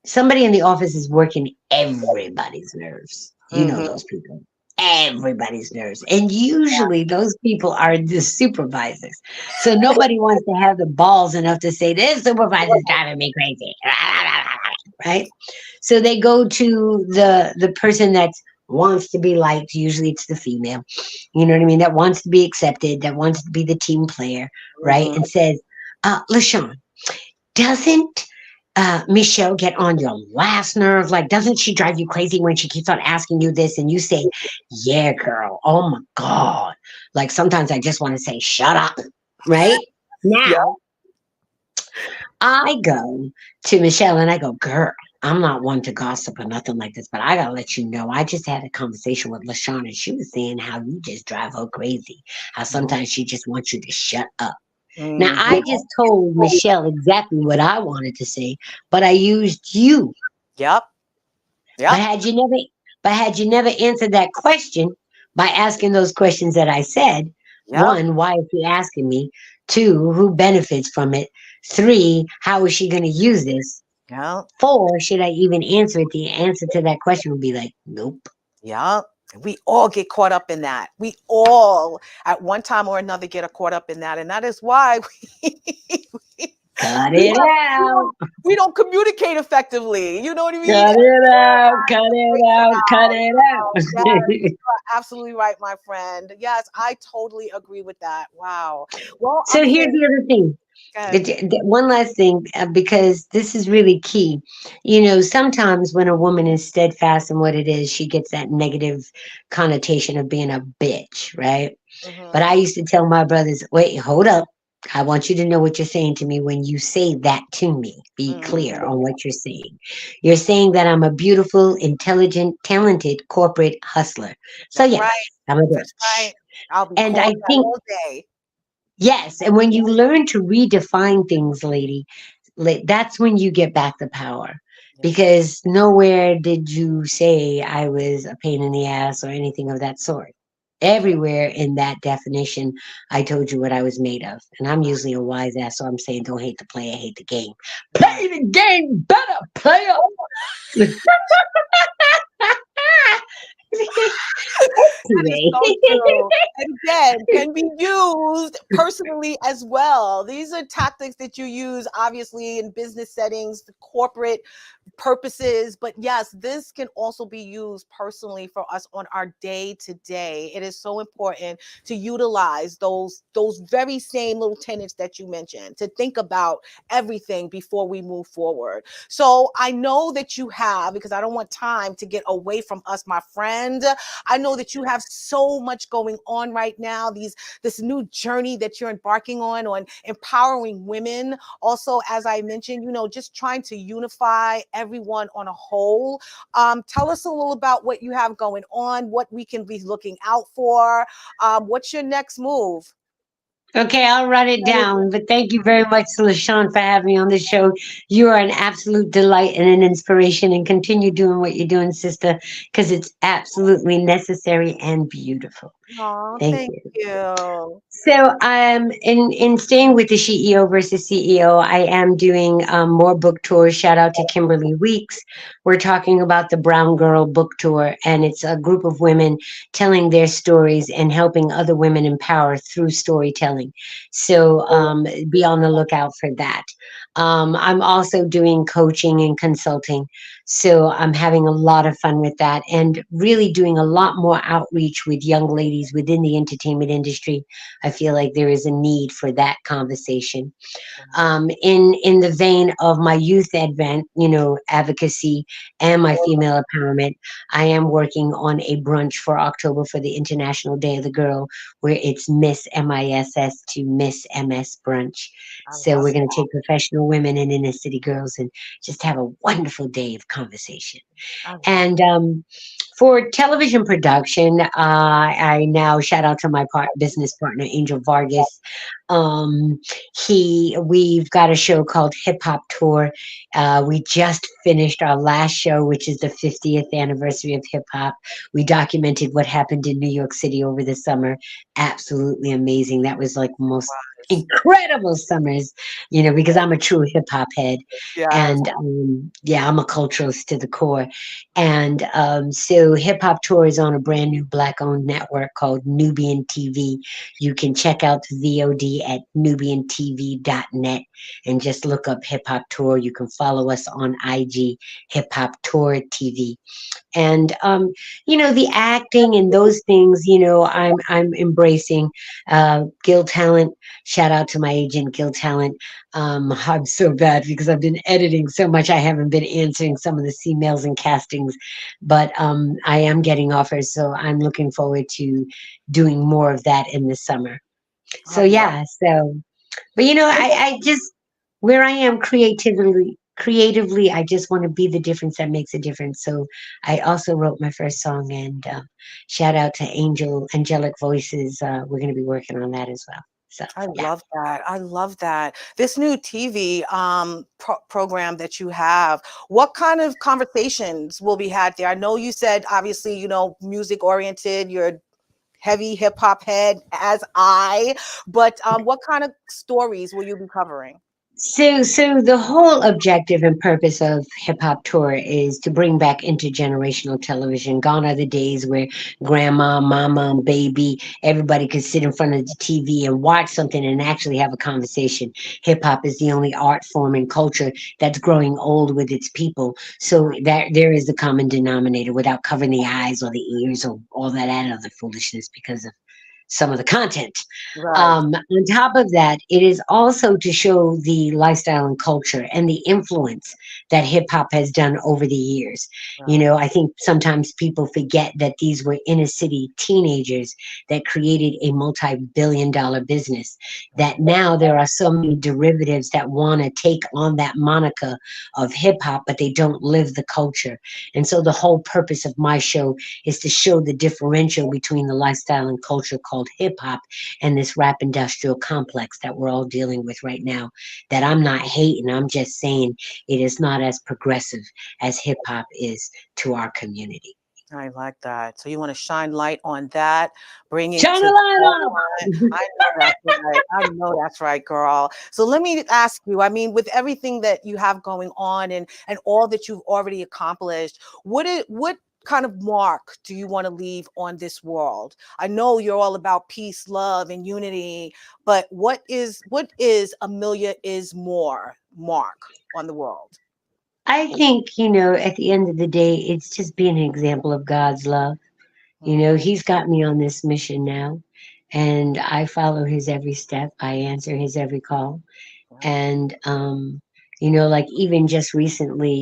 somebody in the office is working everybody's nerves. You know Mm-hmm. those people. Everybody's nerves. And usually those people are the supervisors. So nobody wants to have the balls enough to say, this supervisor's driving me crazy. Right? So they go to the person that wants to be liked. Usually it's the female. You know what I mean? That wants to be accepted, that wants to be the team player, right? Mm-hmm. And says, LaShawn, doesn't Michelle get on your last nerve? Like, doesn't she drive you crazy when she keeps on asking you this? And you say, yeah, girl. Oh my God. Like, sometimes I just want to say, shut up. Right? Yeah. Now, I go to Michelle and I go, girl, I'm not one to gossip or nothing like this, but I gotta let you know, I just had a conversation with LaShawn and she was saying how you just drive her crazy. How sometimes she just wants you to shut up. Now, Mm-hmm. I just told Michelle exactly what I wanted to say, but I used you. Yep. But Yep. had you never, but had you never answered that question by asking those questions that I said, Yep. one, why is she asking me? Two, who benefits from it? Three, how is she going to use this? Yep. Four, should I even answer it? The answer to that question would be like, nope. Yep. We all get caught up in that. We all, at one time or another, get caught up in that, and that is why we, Cut we, it out. we don't communicate effectively. You know what I mean? Cut it out. Cut it out. Cut it Yes, out. absolutely right, my friend. Yes, I totally agree with that. Wow. Well, So here's the other thing. good. One last thing, because this is really key. You know, sometimes when a woman is steadfast in what it is, she gets that negative connotation of being a bitch, right? But Mm-hmm. I used to tell my brothers, wait, hold up. I want you to know what you're saying to me when you say that to me. Be clear Mm-hmm. on what you're saying. You're saying that I'm a beautiful, intelligent, talented corporate hustler. So, That's right. yes, I'm a That's right. bitch. I'll be And calling I that think all day. yes, and when you learn to redefine things, lady, that's when you get back the power. Yeah. Because nowhere did you say I was a pain in the ass or anything of that sort. Yeah. Everywhere in that definition, I told you what I was made of. And I'm usually a wise ass, so I'm saying don't hate the player, hate the game. Yeah. Play the game better, player. That is Anyway. so true. And again, can be used personally as well. These are tactics that you use, obviously, in business settings, the corporate purposes. But yes, this can also be used personally for us on our day to day. It is so important to utilize those very same little tenets that you mentioned, to think about everything before we move forward. So I know that you have, because I don't want time to get away from us, my friend. I know that you have so much going on right now. This new journey that you're embarking on empowering women. Also, as I mentioned, just trying to unify everyone on a whole. Tell us a little about what you have going on, what we can be looking out for. What's your next move? Okay, I'll write it down. But thank you very much, LaShawn, for having me on the show. You are an absolute delight and an inspiration, and continue doing what you're doing, sister, because it's absolutely necessary and beautiful. Oh, Thank thank you. you. So, in staying with the CEO versus CEO, I am doing more book tours. Shout out to Kimberly Weeks. We're talking about the Brown Girl Book Tour, and it's a group of women telling their stories and helping other women empower through storytelling. So, be on the lookout for that. I'm also doing coaching and consulting. So I'm having a lot of fun with that and really doing a lot more outreach with young ladies within the entertainment industry. I feel like there is a need for that conversation. In the vein of my youth advent, advocacy and my female empowerment, I am working on a brunch for October for the International Day of the Girl, where it's Miss MISS to Miss MS brunch. I So love we're it. going to take professional women and inner city girls and just have a wonderful day of conversation. I love And for television production, I now shout out to my business partner, Angel Vargas. Um, we've got a show called Hip Hop Tour. We just finished our last show, which is the 50th anniversary of hip hop. We documented what happened in New York City over the summer. Absolutely amazing. That was like most this. incredible summers, because I'm a true hip hop head. Yes. And yeah, I'm a culturalist to the core. And so Hip Hop Tour is on a brand new Black owned network called Nubian TV. You can check out the VOD at nubiantv.net and just look up Hip Hop Tour. You can follow us on IG, Hip Hop Tour TV. And the acting and those things, I'm embracing. Gil Talent, shout out to my agent Gil Talent. I'm so bad because I've been editing so much, I haven't been answering some of the C-mails and castings, but I am getting offers, so I'm looking forward to doing more of that in the summer. I So love yeah, but I just, where I am creatively, I just want to be the difference that makes a difference. So I also wrote my first song, and shout out to Angelic Voices. We're going to be working on that as well. So I yeah. love that. I love that. This new TV program that you have, what kind of conversations will be had there? I know you said, obviously, music oriented, you're a heavy hip hop head as but what kind of stories will you be covering? So the whole objective and purpose of Hip Hop Tour is to bring back intergenerational television. Gone are the days where grandma, mama, and baby, everybody could sit in front of the TV and watch something and actually have a conversation. Hip hop is the only art form and culture that's growing old with its people. So that there is the common denominator without covering the eyes or the ears or all that other foolishness because of some of the content. Right. On top of that, it is also to show the lifestyle and culture and the influence that hip hop has done over the years. Right. I think sometimes people forget that these were inner city teenagers that created a multi-billion-dollar business. That now there are so many derivatives that want to take on that moniker of hip hop, but they don't live the culture. And so the whole purpose of my show is to show the differential between the lifestyle and culture called hip hop and this rap industrial complex that we're all dealing with right now. That I'm not hating, I'm just saying it is not as progressive as hip hop is to our community. I like that. So you want to shine light on that, bring it Shine to a the light forefront. on I know that's right. I know that's right, girl. So let me ask you, I mean, with everything that you have going on and all that you've already accomplished, what kind of mark do you want to leave on this world? I know you're all about peace, love, and unity, but what is Amelia is more mark on the world? I think, at the end of the day, it's just being an example of God's love. Mhm. He's got me on this mission now, and I follow his every step. I answer his every call. Yeah. And like even just recently,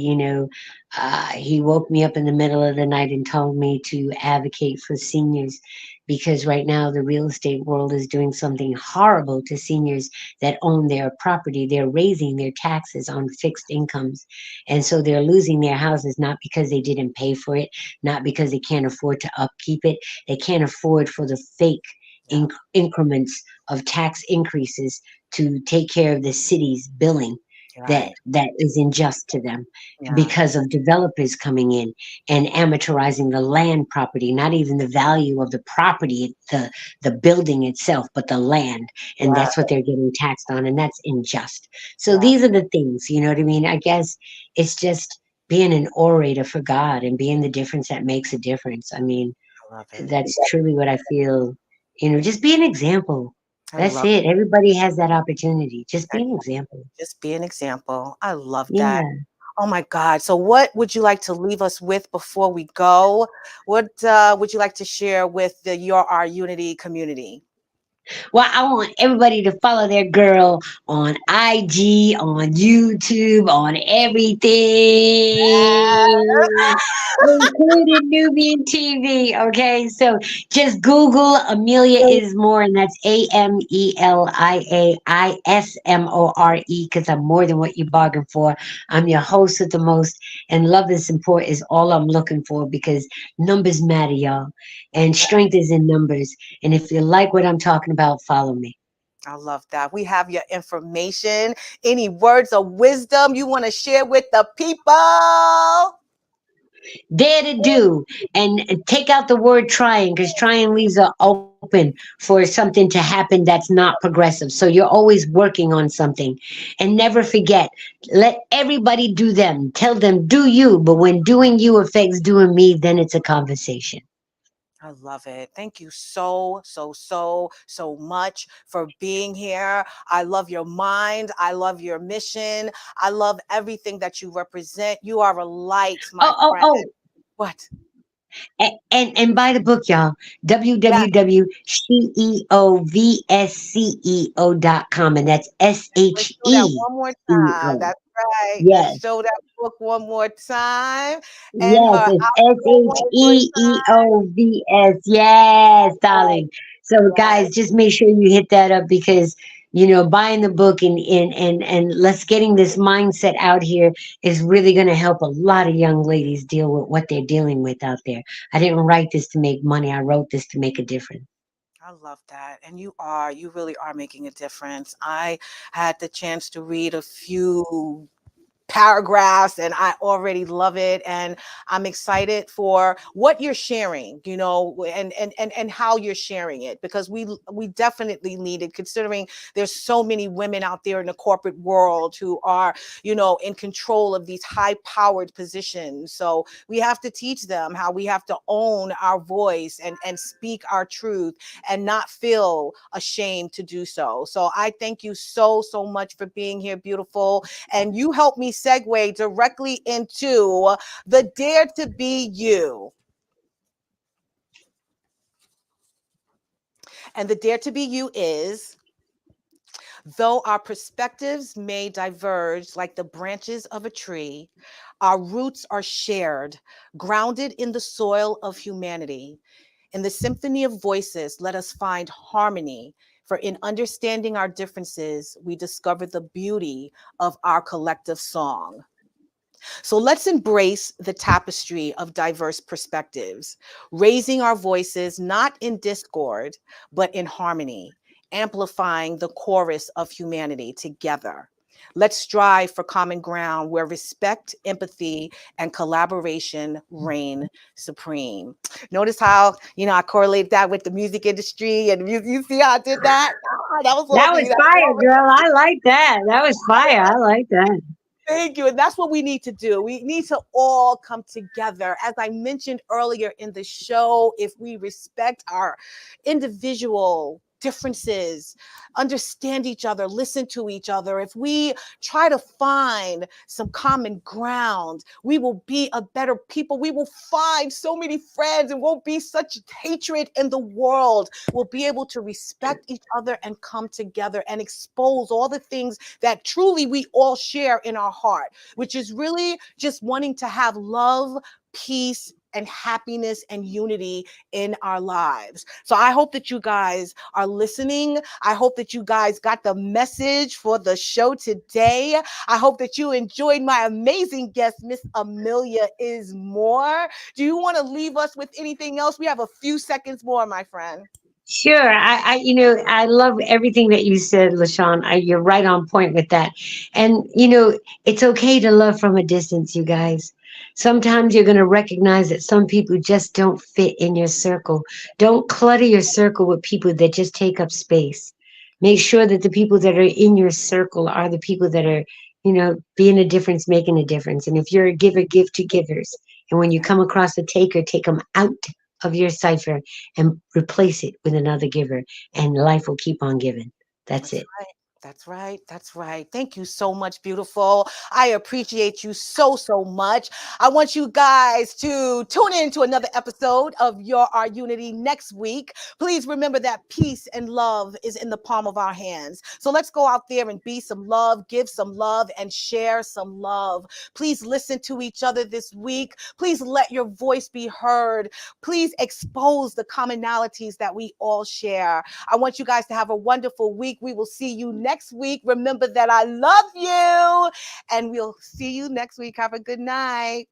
he woke me up in the middle of the night and told me to advocate for seniors, because right now the real estate world is doing something horrible to seniors that own their property. They're raising their taxes on fixed incomes, and so they're losing their houses, not because they didn't pay for it, not because they can't afford to upkeep it. They can't afford for the fake Yeah. increments of tax increases to take care of the city's billing that Right. that is unjust to them, Yeah. because of developers coming in and amortizing the land property, not even the value of the property, the building itself, but the land. And Yeah. that's what they're getting taxed on, and that's unjust. So Yeah. these are the things, you know what I mean? I guess it's just being an orator for God and being the difference that makes a difference. I mean, I love it. that's truly what I feel. Just be an example. I That's love it. Everybody has that opportunity. Just be that. an example. Just be an example. I love that. Yeah. Oh my God. So what would you like to leave us with before we go? What would you like to share with the Your Our Unity community? Well, I want everybody to follow their girl on IG, on YouTube, on everything, including Nubian TV. Okay, so just Google Amelia Ismore, and that's AMeliaismore, because I'm more than what you bargained for. I'm your host with the most, and love and support is all I'm looking for because numbers matter, y'all, and strength is in numbers. And if you like what I'm talking about, follow me. I love that. We have your information. Any words of wisdom you want to share with the people? Dare to do, and take out the word trying, because trying leaves it open for something to happen that's not progressive. So you're always working on something. And never forget, let everybody do them. Tell them, do you. But when doing you affects doing me, then it's a conversation. I love it. Thank you so much for being here. I love your mind. I love your mission. I love everything that you represent. You are a light, Oh, my oh, friend. oh. What? And buy the book, y'all. Yes. www.ceovsceo.com. And that's Let's show that SHEEO. one more time. That's right. Let's Yes. show that book one more time. And Yes, her it's outro one more SHEEOVS. Yes, time. darling. So Yes. guys, just make sure you hit that up because buying the book and let's getting this mindset out here is really gonna help a lot of young ladies deal with what they're dealing with out there. I didn't write this to make money, I wrote this to make a difference. I love that. And you really are making a difference. I had the chance to read a few paragraphs and I already love it, and I'm excited for what you're sharing, and how you're sharing it, because we definitely need it, considering there's so many women out there in the corporate world who are, in control of these high powered positions. So we have to teach them how we have to own our voice and speak our truth and not feel ashamed to do so. So I thank you so much for being here, beautiful. And you help me segue directly into the Dare to Be You. And the Dare to Be You is: though our perspectives may diverge like the branches of a tree, our roots are shared, grounded in the soil of humanity. In the symphony of voices, let us find harmony. For in understanding our differences, we discover the beauty of our collective song. So let's embrace the tapestry of diverse perspectives, raising our voices not in discord, but in harmony, amplifying the chorus of humanity together. Let's strive for common ground where respect, empathy, and collaboration reign supreme. Notice how, I correlate that with the music industry, and you see how I did that? That was all That me. was That was fire, all me. girl. I like that. That was fire. I like that. Thank you. And that's what we need to do. We need to all come together. As I mentioned earlier in the show, if we respect our individual differences, understand each other, listen to each other, if we try to find some common ground, we will be a better people. We will find so many friends and won't be such hatred in the world. We'll be able to respect each other and come together and expose all the things that truly we all share in our heart, which is really just wanting to have love, peace, and happiness and unity in our lives. So I hope that you guys are listening. I hope that you guys got the message for the show today. I hope that you enjoyed my amazing guest, Miss Amelia Ismore. Do you want to leave us with anything else? We have a few seconds more, my friend. Sure. I love everything that you said, LaShawn. You're right on point with that. And, it's okay to love from a distance, you guys. Sometimes you're going to recognize that some people just don't fit in your circle. Don't clutter your circle with people that just take up space. Make sure that the people that are in your circle are the people that are, being a difference, making a difference. And if you're a giver, give to givers. And when you come across a taker, take them out of your cipher and replace it with another giver, and life will keep on giving. That's That's it. right. That's right. That's right. Thank you so much, beautiful. I appreciate you so, so much. I want you guys to tune in to another episode of Your Our Unity next week. Please remember that peace and love is in the palm of our hands. So let's go out there and be some love, give some love, and share some love. Please listen to each other this week. Please let your voice be heard. Please expose the commonalities that we all share. I want you guys to have a wonderful week. We will see you next week. Remember that I love you, and we'll see you next week. Have a good night.